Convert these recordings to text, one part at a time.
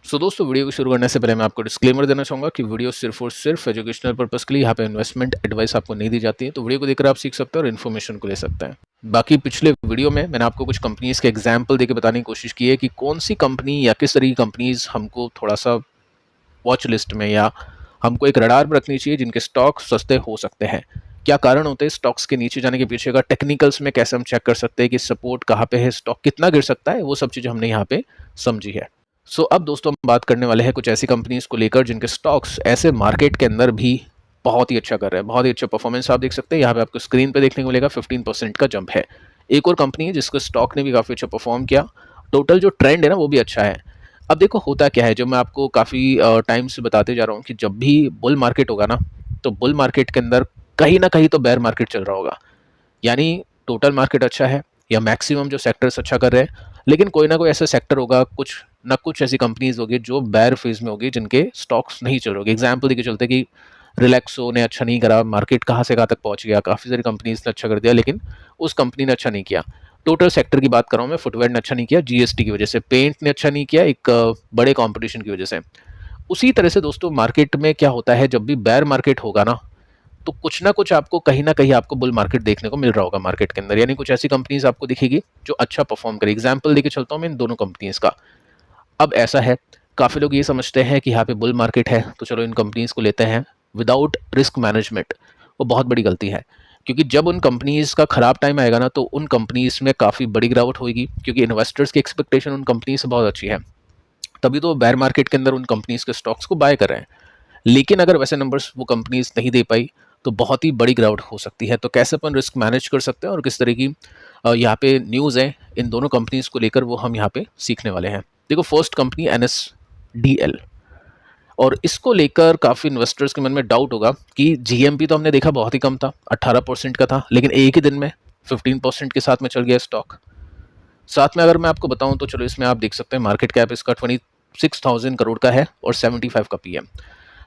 दोस्तों, वीडियो को शुरू करने से पहले मैं आपको डिस्क्लेमर देना चाहूँगा कि वीडियो सिर्फ और सिर्फ एजुकेशनल पर्पस के लिए, यहाँ पे इन्वेस्टमेंट एडवाइस आपको नहीं दी जाती है। तो वीडियो को देखकर आप सीख सकते हैं और इन्फॉर्मेशन को ले सकते हैं। बाकी पिछले वीडियो में मैंने आपको कुछ कंपनीज के एग्जाम्पल देके बताने की कोशिश की है कि कौन सी कंपनी या किस तरह की कंपनीज हमको थोड़ा सा वॉच लिस्ट में या हमको एक रडार पर रखनी चाहिए, जिनके स्टॉक सस्ते हो सकते हैं। क्या कारण होते हैं स्टॉक्स के नीचे जाने के पीछे का, टेक्निकल्स में कैसे हम चेक कर सकते हैं कि सपोर्ट कहाँ पे है, स्टॉक कितना गिर सकता है, वो सब चीज़ें हमने यहाँ पे समझी है। अब दोस्तों हम बात करने वाले हैं कुछ ऐसी कंपनीज को लेकर जिनके स्टॉक्स ऐसे मार्केट के अंदर भी बहुत ही अच्छा कर रहे हैं, बहुत ही अच्छा परफॉर्मेंस आप देख सकते हैं। यहाँ पे आपको स्क्रीन पे देखने को मिलेगा 15% का जंप है। एक और कंपनी है जिसका स्टॉक ने भी काफ़ी अच्छा परफॉर्म किया, टोटल जो ट्रेंड है ना वो भी अच्छा है। अब देखो होता क्या है, जो मैं आपको काफ़ी टाइम से बताते जा रहा हूँ कि जब भी बुल मार्केट होगा ना, तो बुल मार्केट के अंदर कहीं ना कहीं तो बेयर मार्केट चल रहा होगा। यानी टोटल मार्केट अच्छा है या मैक्सिमम जो सेक्टर्स अच्छा कर रहे हैं, लेकिन कोई ना कोई ऐसा सेक्टर होगा, कुछ ना कुछ ऐसी कंपनीज होगी जो बेयर फेज में होगी, जिनके स्टॉक्स नहीं चल रहे होंगे। एग्जाम्पल देके चलते कि रिलैक्सो ने अच्छा नहीं करा, मार्केट कहाँ से कहाँ तक पहुंच गया, काफ़ी सारी कंपनीज ने अच्छा कर दिया, लेकिन उस कंपनी ने अच्छा नहीं किया। टोटल सेक्टर की बात कर रहा हूँ मैं, फुटवेयर ने अच्छा नहीं किया जीएसटी की वजह से, पेंट ने अच्छा नहीं किया एक बड़े कॉम्पिटिशन की वजह से। उसी तरह से दोस्तों मार्केट में क्या होता है, जब भी बेयर मार्केट होगा ना, तो कुछ ना कुछ आपको कहीं ना कहीं आपको बुल मार्केट देखने को मिल रहा होगा मार्केट के अंदर। यानी कुछ ऐसी कंपनीज आपको दिखेगी जो अच्छा परफॉर्म करे। एग्जाम्पल देके चलता हूँ मैं इन दोनों कंपनीज का। अब ऐसा है, काफ़ी लोग ये समझते हैं कि यहाँ पे बुल मार्केट है तो चलो इन कंपनीज को लेते हैं विदाउट रिस्क मैनेजमेंट। वो बहुत बड़ी गलती है, क्योंकि जब उन कंपनीज का खराब टाइम आएगा ना, तो उन कंपनीज में काफ़ी बड़ी गिरावट होगी, क्योंकि इन्वेस्टर्स की एक्सपेक्टेशन उन कंपनी से बहुत अच्छी है। तभी तो बेयर मार्केट के अंदर उन कंपनीज के स्टॉक्स को बाय कर रहे हैं। लेकिन अगर वैसे नंबर्स वो कंपनीज नहीं दे पाई, तो बहुत ही बड़ी गिरावट हो सकती है। तो कैसे अपन रिस्क मैनेज कर सकते हैं और किस तरह की यहाँ पे न्यूज़ है इन दोनों कंपनीज को लेकर, वो हम यहाँ पे सीखने वाले हैं। देखो फर्स्ट कंपनी NSDL, और इसको लेकर काफ़ी इन्वेस्टर्स के मन में डाउट होगा कि जीएमपी तो हमने देखा बहुत ही कम था, 18% का था, लेकिन एक ही दिन में 15% के साथ में चल गया स्टॉक। साथ में अगर मैं आपको बताऊं तो चलो इसमें आप देख सकते हैं मार्केट कैप इसका 26,000 करोड़ का है और 75 का पीएम।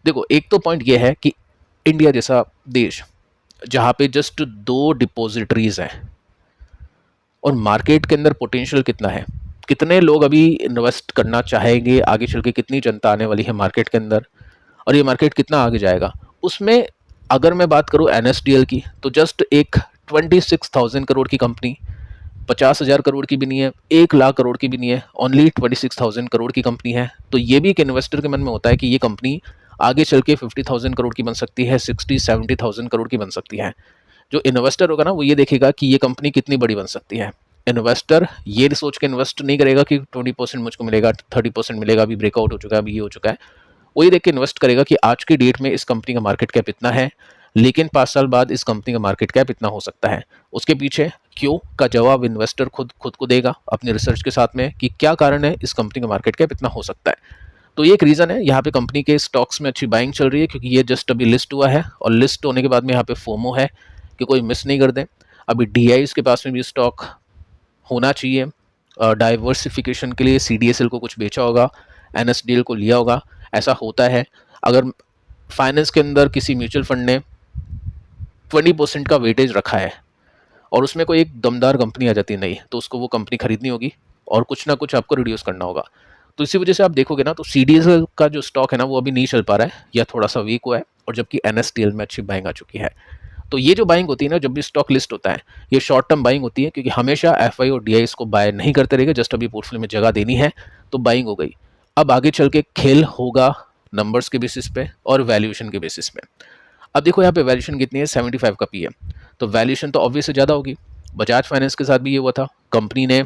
देखो एक तो पॉइंट ये है कि इंडिया जैसा देश, जहाँ पे जस्ट 2 डिपॉजिटरीज हैं, और मार्केट के अंदर पोटेंशियल कितना है, कितने लोग अभी इन्वेस्ट करना चाहेंगे, आगे चल के कितनी जनता आने वाली है मार्केट के अंदर, और ये मार्केट कितना आगे जाएगा, उसमें अगर मैं बात करूँ NSDL की, तो जस्ट एक 26,000 करोड़ की कंपनी, 50,000 करोड़ की भी नहीं है, 1 लाख करोड़ की भी नहीं है, ओनली 26,000 करोड़ की कंपनी है। तो ये भी एक इन्वेस्टर के मन में होता है कि ये कंपनी आगे चल के 50,000 करोड़ की बन सकती है, 60-70,000 करोड़ की बन सकती है। जो इन्वेस्टर होगा ना, वो ये देखेगा कि ये कंपनी कितनी बड़ी बन सकती है। इन्वेस्टर ये सोच के इन्वेस्ट नहीं करेगा कि 20% मुझको मिलेगा, 30% मिलेगा, अभी ब्रेकआउट हो चुका है, अभी ये हो चुका है। वही देख के इन्वेस्ट करेगा कि आज की डेट में इस कंपनी का मार्केट कैप इतना है, लेकिन 5 साल बाद इस कंपनी का मार्केट कैप इतना हो सकता है। उसके पीछे क्यों का जवाब इन्वेस्टर खुद खुद को देगा अपने रिसर्च के साथ में, कि क्या कारण है इस कंपनी का मार्केट कैप इतना हो सकता है। तो ये एक रीज़न है, यहाँ पे कंपनी के स्टॉक्स में अच्छी बाइंग चल रही है, क्योंकि ये जस्ट अभी लिस्ट हुआ है, और लिस्ट होने के बाद में यहाँ पे फोमो है कि कोई मिस नहीं कर दे। अभी DIs के पास में भी स्टॉक होना चाहिए, डाइवर्सिफिकेशन के लिए CDSL को कुछ बेचा होगा, NSDL को लिया होगा, ऐसा होता है। अगर फाइनेंस के अंदर किसी म्यूचुअल फंड ने 20% का वेटेज रखा है और उसमें कोई एक दमदार कंपनी आ जाती है नहीं, तो उसको वो कंपनी खरीदनी होगी और कुछ ना कुछ आपको रिड्यूस करना होगा। तो इसी वजह से आप देखोगे ना, तो CDSL का जो स्टॉक है ना, वो अभी नहीं चल पा रहा है या थोड़ा सा वीक हुआ है, और जबकि NSDL में अच्छी बाइंग आ चुकी है। तो ये जो बाइंग होती है ना, जब भी स्टॉक लिस्ट होता है, ये शॉर्ट टर्म बाइंग होती है, क्योंकि हमेशा FI और DI को बाय नहीं करते रहेंगे, जस्ट अभी पोर्टफोलियो में जगह देनी है तो बाइंग हो गई। अब आगे चल के खेल होगा नंबर्स के बेसिस पे और वैल्यूएशन के बेसिस पे। अब देखो यहाँ पे वैल्यूएशन कितनी है, 75 का पीएम, तो वैल्यूएशन तो ऑब्वियसली ज़्यादा होगी। बजाज फाइनेंस के साथ भी ये हुआ था, कंपनी ने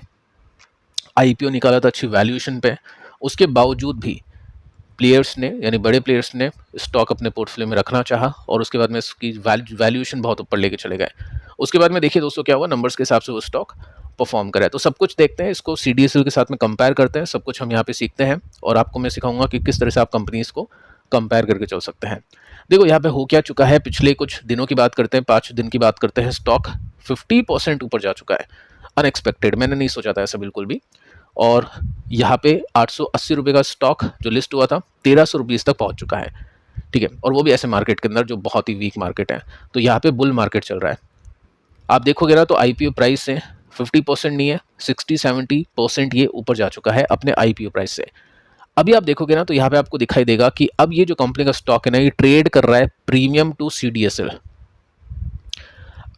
IPO निकाला था अच्छी वैल्यूएशन पे, उसके बावजूद भी प्लेयर्स ने, यानी बड़े प्लेयर्स ने स्टॉक अपने पोर्टफोलियो में रखना चाहा, और उसके बाद में इसकी वैल्यूएशन बहुत ऊपर लेके चले गए। उसके बाद में देखिए दोस्तों क्या हुआ, नंबर्स के हिसाब से वो स्टॉक परफॉर्म करा है। तो सब कुछ देखते हैं, इसको CDSL के साथ में कंपेयर करते हैं, सब कुछ हम यहाँ पे सीखते हैं, और आपको मैं सिखाऊंगा कि किस तरह से आप कंपनीज को कंपेयर करके चल सकते हैं। देखो यहाँ पे हो क्या चुका है, पिछले कुछ दिनों की बात करते हैं, 5 दिन की बात करते हैं, स्टॉक 50% ऊपर जा चुका है। अनएक्सपेक्टेड, मैंने नहीं सोचा था ऐसा बिल्कुल भी। और यहाँ पे 880 रुपये का स्टॉक जो लिस्ट हुआ था, 1300 रुपीज़ तक पहुँच चुका है। ठीक है, और वो भी ऐसे मार्केट के अंदर जो बहुत ही वीक मार्केट है। तो यहाँ पे बुल मार्केट चल रहा है। आप देखोगे ना, तो IPO प्राइस से 50% नहीं है, 60-70% ये ऊपर जा चुका है अपने IPO प्राइस से। अभी आप देखोगे ना तो यहाँ पे आपको दिखाई देगा कि अब ये जो कंपनी का स्टॉक है ना, ये ट्रेड कर रहा है प्रीमियम टू CDSL।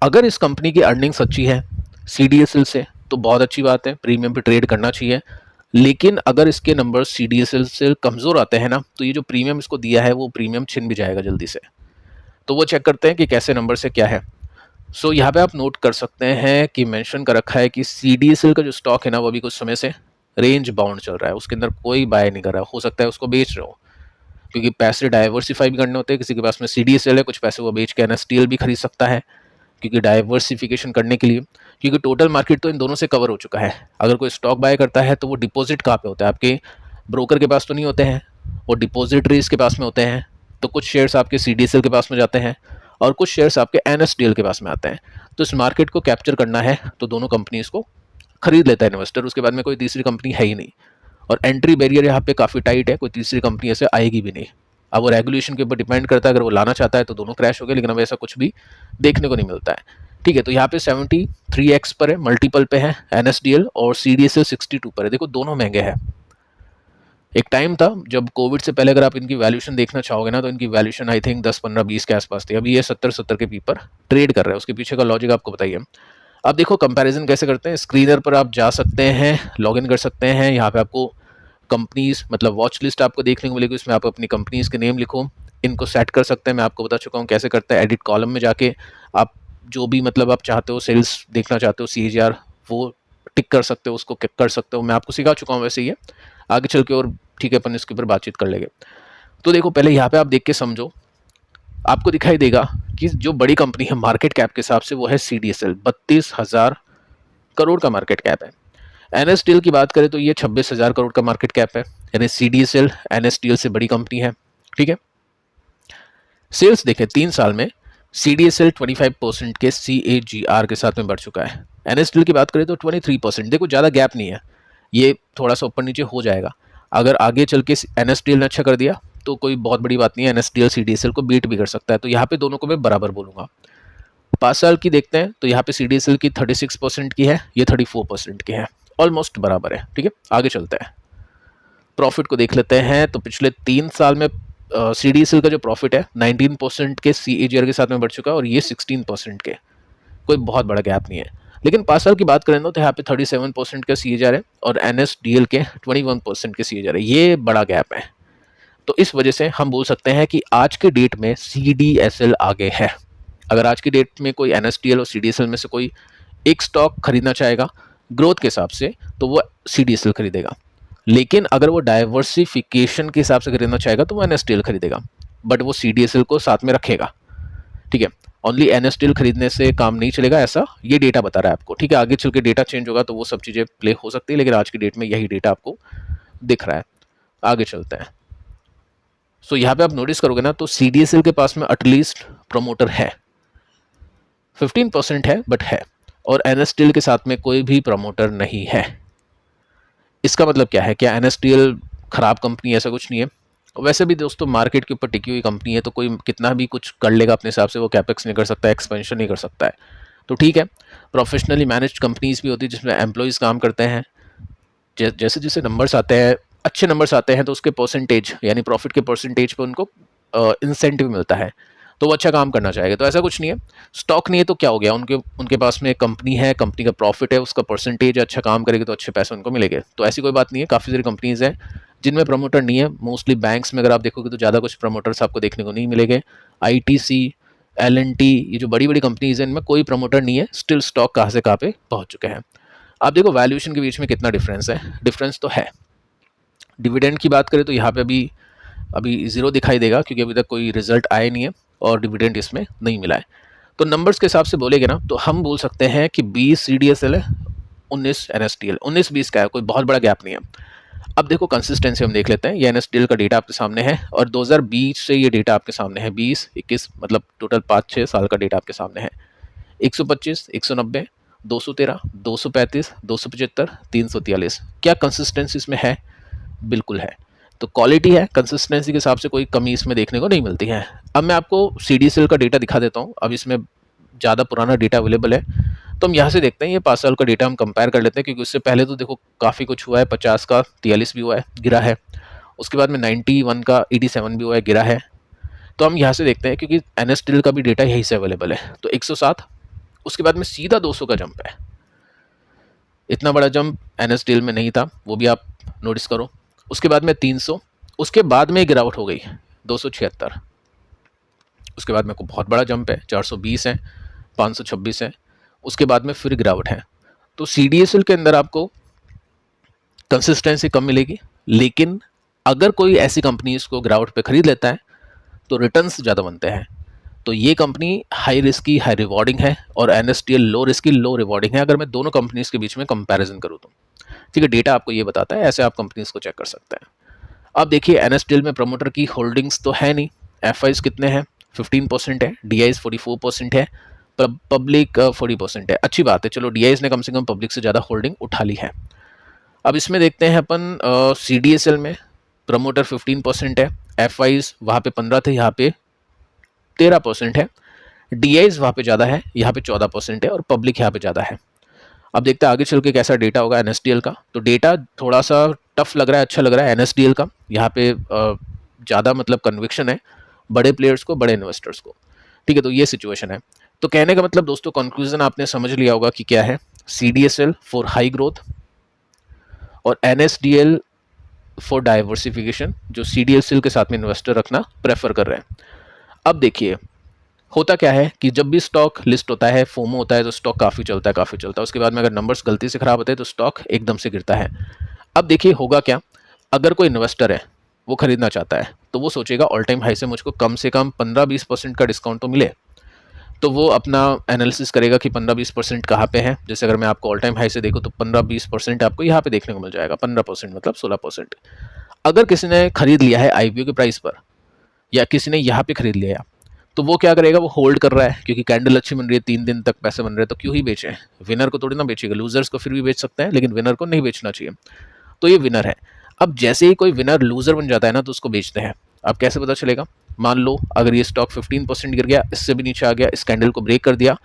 अगर इस कंपनी की अर्निंग्स अच्छी है CDSL से तो बहुत अच्छी बात है, प्रीमियम पे ट्रेड करना चाहिए। लेकिन अगर इसके नंबर्स CDSL से कमज़ोर आते हैं ना, तो ये जो प्रीमियम इसको दिया है वो प्रीमियम छिन भी जाएगा जल्दी से। तो वो चेक करते हैं कि कैसे नंबर से क्या है। सो यहाँ पे आप नोट कर सकते हैं कि मेंशन कर रखा है कि CDSL का जो स्टॉक है ना, वो अभी कुछ समय से रेंज बाउंड चल रहा है, उसके अंदर कोई बाय नहीं कर रहा है। हो सकता है उसको बेच रहे हो, क्योंकि पैसे डाइवर्सिफाई भी करने होते हैं। किसी के पास में CDSL है, कुछ पैसे वो बेच के NSDL भी खरीद सकता है, क्योंकि डाइवर्सिफिकेशन करने के लिए, क्योंकि टोटल मार्केट तो इन दोनों से कवर हो चुका है। अगर कोई स्टॉक बाय करता है तो वो डिपॉजिट कहाँ पे होता है, आपके ब्रोकर के पास तो नहीं होते हैं, वो डिपॉजिटरीज के पास में होते हैं। तो कुछ शेयर्स आपके CDSL के पास में जाते हैं और कुछ शेयर्स आपके NSDL के पास में आते हैं। तो इस मार्केट को कैप्चर करना है तो दोनों कंपनीज को खरीद लेता है इन्वेस्टर, उसके बाद में कोई तीसरी कंपनी है ही नहीं। और एंट्री बैरियर यहाँ पे काफ़ी टाइट है, कोई तीसरी कंपनी ऐसे आएगी भी नहीं। अब वो रेगुलेशन के ऊपर डिपेंड करता है, अगर वो लाना चाहता है तो दोनों क्रैश हो गए, लेकिन अब ऐसा कुछ भी देखने को नहीं मिलता है। ठीक है, तो यहाँ पे 73x पर है, मल्टीपल पे है NSDL, और CDSL 62 पर है। देखो दोनों महंगे हैं। एक टाइम था जब कोविड से पहले अगर आप इनकी वैल्यूएशन देखना चाहोगे ना, तो इनकी वैल्यूएशन आई थिंक 10, 15, 20 के आसपास थी। अभी ये 70 के पी पर ट्रेड कर रहा है। उसके पीछे का लॉजिक आपको बताइए। अब देखो कंपैरिजन कैसे करते हैं। स्क्रीनर पर आप जा सकते हैं, लॉगिन कर सकते हैं। यहाँ पे आपको कंपनीज मतलब वॉच लिस्ट आपको देखने को मिलेगी, उसमें आप अपनी कंपनीज के नेम लिखो, इनको सेट कर सकते हैं। मैं आपको बता चुका हूँ कैसे करते हैं। एडिट कॉलम में जाके आप जो भी मतलब आप चाहते हो, सेल्स देखना चाहते हो, CAGR, वो टिक कर सकते हो, उसको कर सकते हो। मैं आपको सिखा चुका हूँ वैसे ही है, आगे चल के और ठीक है अपन इसके ऊपर बातचीत कर लेंगे। तो देखो पहले यहाँ पे आप देख के समझो, आपको दिखाई देगा कि जो बड़ी कंपनी है मार्केट कैप के हिसाब से वो है CDSL, 32,000 करोड़ का मार्केट कैप है। NSDL की बात करें तो ये 26,000 करोड़ का मार्केट कैप है, यानी CDSL NSDL से बड़ी कंपनी है। ठीक है, सेल्स देखें 3 साल में CDSL 25% के CAGR के साथ में बढ़ चुका है। NSDL की बात करें तो 23%। देखो ज़्यादा गैप नहीं है, ये थोड़ा सा ऊपर नीचे हो जाएगा। अगर आगे चल के NSDL ने अच्छा कर दिया तो कोई बहुत बड़ी बात नहीं है, NSDL CDSL को बीट भी कर सकता है। तो यहाँ पे दोनों को मैं बराबर बोलूँगा। 5 साल की देखते हैं तो यहाँ पे CDSL की 36% की है, ये 34% की है, ऑलमोस्ट बराबर है। ठीक है, आगे चलते हैं, प्रॉफिट को देख लेते हैं। तो पिछले 3 साल में CDSL का जो प्रॉफिट है 19% के CAGR के साथ में बढ़ चुका है, और ये 16% के, कोई बहुत बड़ा गैप नहीं है। लेकिन 5 साल की बात करें तो यहाँ पे 37% का CAGR है और NSDL के 21% के CAGR है, ये बड़ा गैप है। तो इस वजह से हम बोल सकते हैं कि आज के डेट में CDSL आगे है। अगर आज की डेट में कोई NSDL और CDSL में से कोई एक स्टॉक खरीदना चाहेगा ग्रोथ के हिसाब से तो वो CDSL खरीदेगा, लेकिन अगर वो डाइवर्सिफिकेशन के हिसाब से खरीदना चाहेगा तो वो NSDL खरीदेगा, बट वो CDSL को साथ में रखेगा। ठीक है, ओनली NSDL खरीदने से काम नहीं चलेगा, ऐसा ये डेटा बता रहा है आपको। ठीक है, आगे चल के डेटा चेंज होगा तो वो सब चीज़ें प्ले हो सकती है, लेकिन आज की डेट में यही डेटा आपको दिख रहा है। आगे चलते हैं। सो यहाँ पे आप नोटिस करोगे ना तो CDSL के पास में एटलीस्ट प्रमोटर है, 15% है बट है, और NSDL के साथ में कोई भी प्रमोटर नहीं है। इसका मतलब क्या है, क्या NSDL खराब कंपनी, ऐसा कुछ नहीं है। वैसे भी दोस्तों मार्केट के ऊपर टिकी हुई कंपनी है, तो कोई कितना भी कुछ कर लेगा अपने हिसाब से, वो कैपेक्स नहीं कर सकता, एक्सपेंशन नहीं कर सकता है। तो ठीक है, प्रोफेशनली मैनेज्ड कंपनीज भी होती है जिसमें एम्प्लॉयज़ काम करते हैं। जैसे जैसे नंबर्स आते हैं, अच्छे नंबर्स आते हैं, तो उसके परसेंटेज यानी प्रॉफिट के परसेंटेज पे उनको इंसेंटिव मिलता है, तो वो अच्छा काम करना चाहेगा। तो ऐसा कुछ नहीं है, स्टॉक नहीं है तो क्या हो गया, उनके उनके पास में एक कंपनी है, कंपनी का प्रॉफिट है, उसका परसेंटेज अच्छा काम करेगी तो अच्छे पैसे उनको मिलेंगे। तो ऐसी कोई बात नहीं है, काफ़ी सारी कंपनीज हैं जिनमें प्रमोटर नहीं है। मोस्टली बैंक्स में अगर आप देखोगे तो ज़्यादा कुछ प्रमोटर्स आपको देखने को नहीं मिलेंगे। ITC, L&T, ये जो बड़ी बड़ी कंपनीज हैं इनमें कोई प्रमोटर नहीं है, स्टिल स्टॉक कहाँ से कहाँ पे पहुँच चुके हैं। आप देखो वैल्यूएशन के बीच में कितना डिफरेंस है, डिफरेंस तो है। डिविडेंड की बात करें तो यहाँ पे अभी अभी ज़ीरो दिखाई देगा, क्योंकि अभी तक कोई रिजल्ट आए नहीं है और डिविडेंड इसमें नहीं मिला है। तो नंबर्स के हिसाब से बोलेंगे ना तो हम बोल सकते हैं कि 20 CDSL है, 19 NSDL, 19-20 का है, कोई बहुत बड़ा गैप नहीं है। अब देखो कंसिस्टेंसी हम देख लेते हैं, ये NSDL का डेटा आपके सामने है और 2020 से ये डेटा आपके सामने है, 20-21 मतलब टोटल 5-6 साल का डेटा आपके सामने है। 125, 190, 213, 235, 275, 343, क्या कंसिस्टेंसी इसमें है? बिल्कुल है। तो क्वालिटी है, कंसिस्टेंसी के हिसाब से कोई कमी इसमें देखने को नहीं मिलती है। अब मैं आपको CDSL का डेटा दिखा देता हूँ, अब इसमें ज़्यादा पुराना डेटा अवेलेबल है, तो हम यहाँ से देखते हैं। ये 5 साल का डेटा हम कंपेयर कर लेते हैं, क्योंकि उससे पहले तो देखो काफ़ी कुछ हुआ है, 50 का 43 भी हुआ है, गिरा है, उसके बाद में 91 का 87 भी हुआ है, गिरा है। तो हम यहाँ से देखते हैं क्योंकि एनएस स्टील का भी डेटा यहीं से अवेलेबल है, तो 107, उसके बाद में सीधा 200 का जंप है। इतना बड़ा जंप एनएस स्टील में नहीं था, वो भी आप नोटिस करो। उसके बाद में 300, उसके बाद में गिरावट हो गई 276, उसके बाद में को बहुत बड़ा जंप है, 420 है, 526 है, उसके बाद में फिर गिरावट है। तो सीडीएसएल के अंदर आपको कंसिस्टेंसी कम मिलेगी, लेकिन अगर कोई ऐसी कंपनी इसको गिरावट पे खरीद लेता है तो रिटर्न्स ज़्यादा बनते हैं। तो ये company high risky high rewarding है और एनएसटीएल लो रिस्की लो रिवॉर्डिंग है, अगर मैं दोनों कंपनीज के बीच में कंपैरिजन करूँ तो। ठीक है, डेटा आपको ये बताता है, ऐसे आप कंपनीज को चेक कर सकते हैं। अब देखिए एनएसटीएल में प्रमोटर की होल्डिंग्स तो है नहीं, एफआईज कितने हैं, 15% है, डीआईज 44% है, पब्लिक 40% है। अच्छी बात है, चलो डीआईज ने कम से कम पब्लिक से ज़्यादा होल्डिंग उठा ली है। अब इसमें देखते हैं अपन सीडीएसएल में प्रमोटर 15% है, एफआईज वहाँ पे 15 थे, यहाँ पे 13% है, डीआईज वहाँ पे ज़्यादा है, यहाँ पे 14% है, और पब्लिक यहाँ पे ज़्यादा है। अब देखते हैं आगे चल के कैसा डेटा होगा एनएसडीएल का। तो डेटा थोड़ा सा टफ लग रहा है, अच्छा लग रहा है एनएसडीएल का, यहाँ पे ज़्यादा मतलब कन्विक्शन है बड़े प्लेयर्स को, बड़े इन्वेस्टर्स को। ठीक है, तो ये सिचुएशन है। तो कहने का मतलब दोस्तों कंक्लूजन आपने समझ लिया होगा कि क्या है, सीडीएसएल फॉर हाई ग्रोथ और एनएसडीएल फॉर डाइवर्सिफिकेशन, जो सीडीएसएल के साथ में इन्वेस्टर रखना प्रेफर कर रहे हैं। अब देखिए होता क्या है कि जब भी स्टॉक लिस्ट होता है, फोमो होता है, तो स्टॉक काफ़ी चलता है। उसके बाद में अगर नंबर्स गलती से खराब होते हैं तो स्टॉक एकदम से गिरता है। अब देखिए होगा क्या, अगर कोई इन्वेस्टर है वो खरीदना चाहता है तो वो सोचेगा ऑल टाइम हाई से मुझको कम 15-20% का डिस्काउंट तो मिले, तो वो अपना एनालिसिस करेगा कि 15-20% कहाँ पे है। जैसे अगर मैं आपको ऑल टाइम हाई से देखूँ तो 15-20% आपको यहाँ पे देखने को मिल जाएगा, 15% मतलब 16%। अगर किसी ने खरीद लिया है आईपीओ के प्राइस पर, या किसी ने यहाँ पे खरीद लिया, तो वो क्या करेगा, वो होल्ड कर रहा है क्योंकि कैंडल अच्छी बन रही है, 3 दिन तक पैसे बन रहे हैं, तो क्यों ही बेचें। विनर को थोड़ी ना बेचेगा, लूजर्स को फिर भी बेच सकते हैं, लेकिन विनर को नहीं बेचना चाहिए। तो ये विनर है। अब जैसे ही कोई विनर लूजर बन जाता है ना, तो उसको बेचते हैं। अब कैसे पता चलेगा, मान लो अगर ये स्टॉक 15% गिर गया, इससे भी नीचे आ गया, इस कैंडल को ब्रेक कर दिया,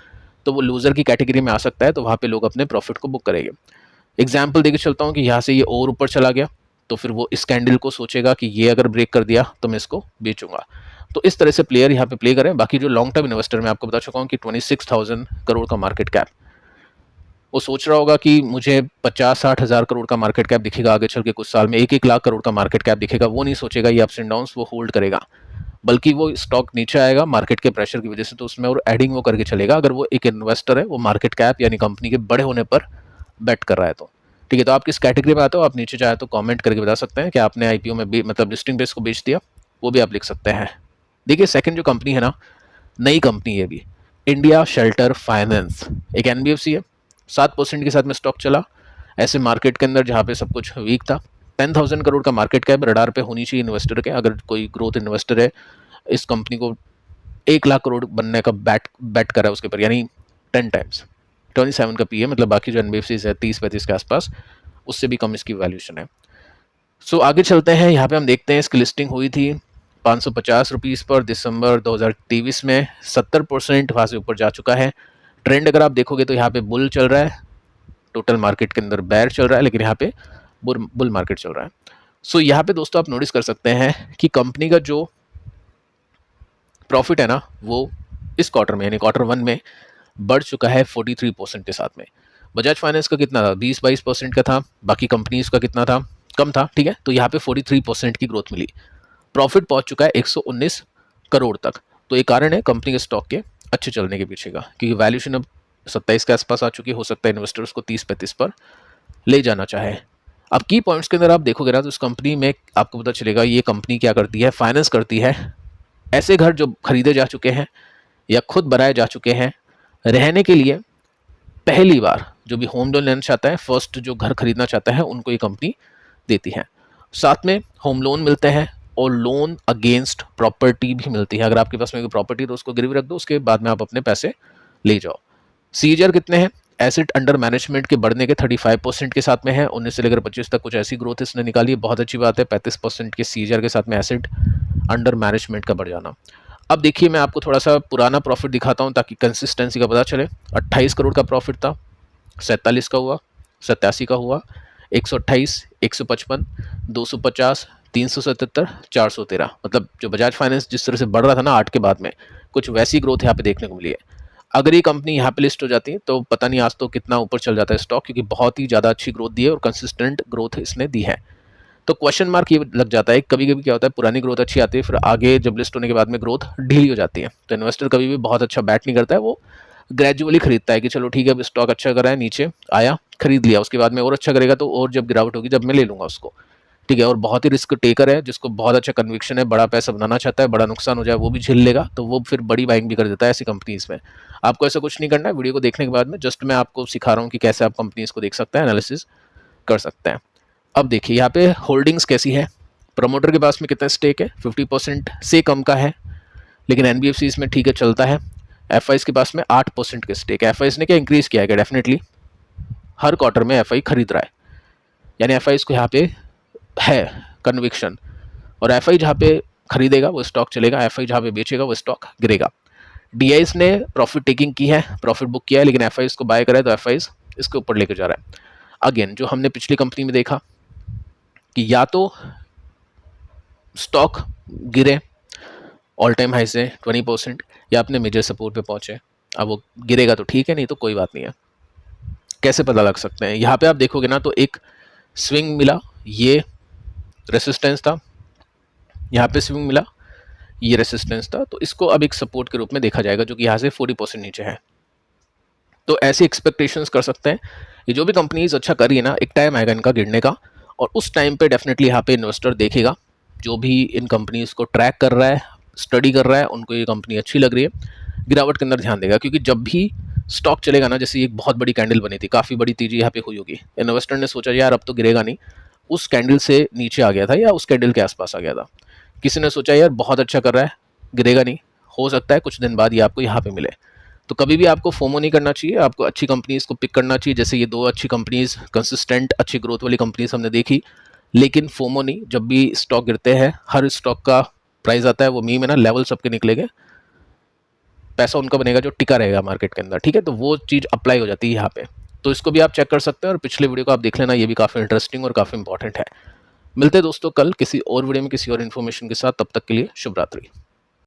तो वो लूजर की कैटेगरी में आ सकता है, तो वहाँ पे लोग अपने प्रॉफिट को बुक करेंगे। एग्जाम्पल देके चलता हूँ कि यहाँ से ये और ऊपर चला गया, तो फिर वो इस कैंडल को सोचेगा कि ये अगर ब्रेक कर दिया तो मैं इसको बेचूंगा। तो इस तरह से प्लेयर यहाँ पे प्ले करें। बाकी जो लॉन्ग टर्म इन्वेस्टर मैं आपको बता चुका हूँ कि 26,000 करोड़ का मार्केट कैप, वो सोच रहा होगा कि मुझे 50-60 हज़ार करोड़ का मार्केट कैप दिखेगा आगे चल के, कुछ साल में 1-1 लाख करोड़ का मार्केट कैप दिखेगा। वो नहीं सोचेगा ये अप्स एंड डाउन्स, वो होल्ड करेगा, बल्कि वो स्टॉक नीचे आएगा मार्केट के प्रेशर की वजह से, तो उसमें और एडिंग वो करके चलेगा। अगर वो एक इन्वेस्टर है, वो मार्केट कैप यानी कंपनी के बड़े होने पर बेट कर रहा है तो। ठीक है, तो आप किस कैटेगरी में आते हो, आप नीचे चाहे तो कमेंट करके बता सकते हैं कि आपने आईपीओ में मतलब लिस्टिंग बेस को बेच दिया, वो भी आप लिख सकते हैं। देखिए सेकंड जो कंपनी है ना, नई कंपनी है भी, इंडिया शेल्टर फाइनेंस, एक एनबीएफसी है, 7% के साथ में स्टॉक चला ऐसे मार्केट के अंदर जहाँ पे सब कुछ वीक था। 10,000 करोड़ का मार्केट कैप रडार पे होनी चाहिए इन्वेस्टर के। अगर कोई ग्रोथ इन्वेस्टर है, इस कंपनी को 1 लाख करोड़ बनने का बैट करा है उसके ऊपर, यानी 10 टाइम्स, 27 का पी है, मतलब बाकी जो एनबीएफसी है 30-35 के आसपास, उससे भी कम इसकी वैल्यूएशन है। सो आगे चलते हैं, यहाँ पे हम देखते हैं इसकी लिस्टिंग हुई थी 550 रुपीज़ पर दिसंबर 2023 में, 70% वहाँ से ऊपर जा चुका है। ट्रेंड अगर आप देखोगे तो यहाँ पे बुल चल रहा है, टोटल मार्केट के अंदर बैर चल रहा है, लेकिन यहाँ पे बुल मार्केट चल रहा है। सो यहाँ पे दोस्तों आप नोटिस कर सकते हैं कि कंपनी का जो प्रॉफिट है ना, वो इस क्वार्टर में यानी Q1 में बढ़ चुका है 43% के साथ में। बजाज फाइनेंस का कितना था, 20-22% का था, बाकी कंपनीज का कितना था, कम था। ठीक है, तो यहाँ पे 43% की ग्रोथ मिली, प्रॉफिट पहुंच चुका है 119 करोड़ तक। तो ये कारण है कंपनी के स्टॉक के अच्छे चलने के पीछे का, क्योंकि वैल्यूएशन अब 27 के आसपास आ चुकी, हो सकता है इन्वेस्टर्स को 30-35 पर ले जाना चाहे। अब की पॉइंट्स के अंदर आप देखोगे ना, तो इस कंपनी में आपको पता चलेगा ये कंपनी क्या करती है, फाइनेंस करती है ऐसे घर जो खरीदे जा चुके हैं या खुद बनाए जा चुके हैं रहने के लिए। पहली बार जो भी होम लोन लेना चाहता है, फर्स्ट जो घर खरीदना चाहता है, उनको ये कंपनी देती है। साथ में होम लोन मिलते हैं और लोन अगेंस्ट प्रॉपर्टी भी मिलती है। अगर आपके पास में कोई प्रॉपर्टी तो उसको गिरवी रख दो, उसके बाद में आप अपने पैसे ले जाओ। सीजीआर कितने हैं, एसेट अंडर मैनेजमेंट के बढ़ने के 35% के साथ में है, 19 से लेकर 25 तक कुछ ऐसी ग्रोथ इसने निकाली है, बहुत अच्छी बात है। 35% के सीजीआर के साथ में एसेट अंडर मैनेजमेंट का बढ़ जाना। अब देखिए मैं आपको थोड़ा सा पुराना प्रॉफिट दिखाता हूँ ताकि कंसिस्टेंसी का पता चले। 28 करोड़ का प्रॉफिट था, 47 का हुआ, 87 का हुआ, 128, 155, 250, 377, 413, मतलब जो बजाज फाइनेंस जिस तरह से बढ़ रहा था ना 8 के बाद में, कुछ वैसी ग्रोथ यहाँ पे देखने को मिली है। अगर ये कंपनी यहाँ पे लिस्ट हो जाती है तो पता नहीं आज तो कितना ऊपर चल जाता है स्टॉक, क्योंकि बहुत ही ज़्यादा अच्छी ग्रोथ दी है और कंसिस्टेंट ग्रोथ इसने दी है। तो क्वेश्चन मार्क ये लग जाता है, कभी कभी क्या होता है पुरानी ग्रोथ अच्छी आती है, फिर आगे जब लिस्ट होने के बाद में ग्रोथ ढीली हो जाती है। तो इन्वेस्टर कभी भी बहुत अच्छा बैट नहीं करता है, वो ग्रेजुअली खरीदता है कि चलो ठीक है अब स्टॉक अच्छा कर रहा है, नीचे आया खरीद लिया, उसके बाद में और अच्छा करेगा तो और जब गिरावट होगी जब मैं ले लूंगा उसको, ठीक है। और बहुत ही रिस्क टेकर है, जिसको बहुत अच्छा कन्विक्शन है, बड़ा पैसा बनाना चाहता है, बड़ा नुकसान हो जाए वो भी झेल लेगा, तो वो फिर बड़ी बाइंग भी कर देता है ऐसी कंपनीज में। आपको ऐसा कुछ नहीं करना है। वीडियो को देखने के बाद में जस्ट मैं आपको सिखा रहा हूँ कि कैसे आप कंपनीज को देख सकते हैं, एनालिसिस कर सकते हैं। अब देखिए यहाँ पे होल्डिंग्स कैसी है, प्रमोटर के पास में कितना स्टेक है, 50% से कम का है, लेकिन एनबीएफसी इसमें ठीक है चलता है। एफआईज के पास में 8% के स्टेक है। एफआईज ने क्या इंक्रीज किया है, डेफिनेटली हर क्वार्टर में एफआई खरीद रहा है, यानी एफआईज को यहाँ पे है कन्विक्शन, और एफआई जहाँ पे खरीदेगा वो स्टॉक चलेगा, एफआई जहाँ पे बेचेगा वो स्टॉक गिरेगा। डीआईज ने प्रॉफिट टेकिंग की है, प्रॉफिट बुक किया है, लेकिन एफआईज को बाय करा है तो एफआईज इसके ऊपर लेकर जा रहा है। अगेन जो हमने पिछली कंपनी में देखा कि या तो स्टॉक गिरे ऑल टाइम हाई से 20%, या अपने मेजर सपोर्ट पे पहुंचे। अब वो गिरेगा तो ठीक है, नहीं तो कोई बात नहीं है। कैसे पता लग सकते हैं, यहाँ पे आप देखोगे ना तो एक स्विंग मिला, ये रेसिस्टेंस था, यहाँ पे स्विंग मिला, ये रेसिस्टेंस था, तो इसको अब एक सपोर्ट के रूप में देखा जाएगा जो कि यहाँ से 40% नीचे है। तो ऐसी एक्सपेक्टेशंस कर सकते हैं। ये जो भी कंपनीज अच्छा कर रही है ना, एक टाइम आएगा इनका गिरने का, और उस टाइम पे डेफिनेटली यहाँ पे इन्वेस्टर देखेगा, जो भी इन कंपनीज को ट्रैक कर रहा है, स्टडी कर रहा है, उनको ये कंपनी अच्छी लग रही है, गिरावट के अंदर ध्यान देगा। क्योंकि जब भी स्टॉक चलेगा ना, जैसे एक बहुत बड़ी कैंडल बनी थी, काफ़ी बड़ी तेजी यहाँ पे हुई होगी, इन्वेस्टर ने सोचा यार अब तो गिरेगा नहीं, उस कैंडल से नीचे आ गया था या उस कैंडल के आसपास आ गया था, किसी ने सोचा यार बहुत अच्छा कर रहा है, गिरेगा नहीं, हो सकता है कुछ दिन बाद ये आपको यहाँ पे मिले। तो कभी भी आपको फोमो नहीं करना चाहिए, आपको अच्छी कंपनीज को पिक करना चाहिए। जैसे ये 2 अच्छी कंपनीज, कंसिस्टेंट अच्छी ग्रोथ वाली कंपनीज हमने देखी, लेकिन फोमो नहीं। जब भी स्टॉक गिरते हैं, हर स्टॉक का प्राइस आता है, वो मीम है ना, लेवल सबके निकलेंगे, पैसा उनका बनेगा जो टिका रहेगा मार्केट के अंदर, ठीक है। तो वो चीज़ अप्लाई हो जाती है यहाँ पे, तो इसको भी आप चेक कर सकते हैं, और पिछले वीडियो को आप देख लेना, ये भी काफ़ी इंटरेस्टिंग और काफ़ी इंपॉर्टेंट है। मिलते हैं दोस्तों कल किसी और वीडियो में किसी और इन्फॉर्मेशन के साथ, तब तक के लिए शुभ रात्रि।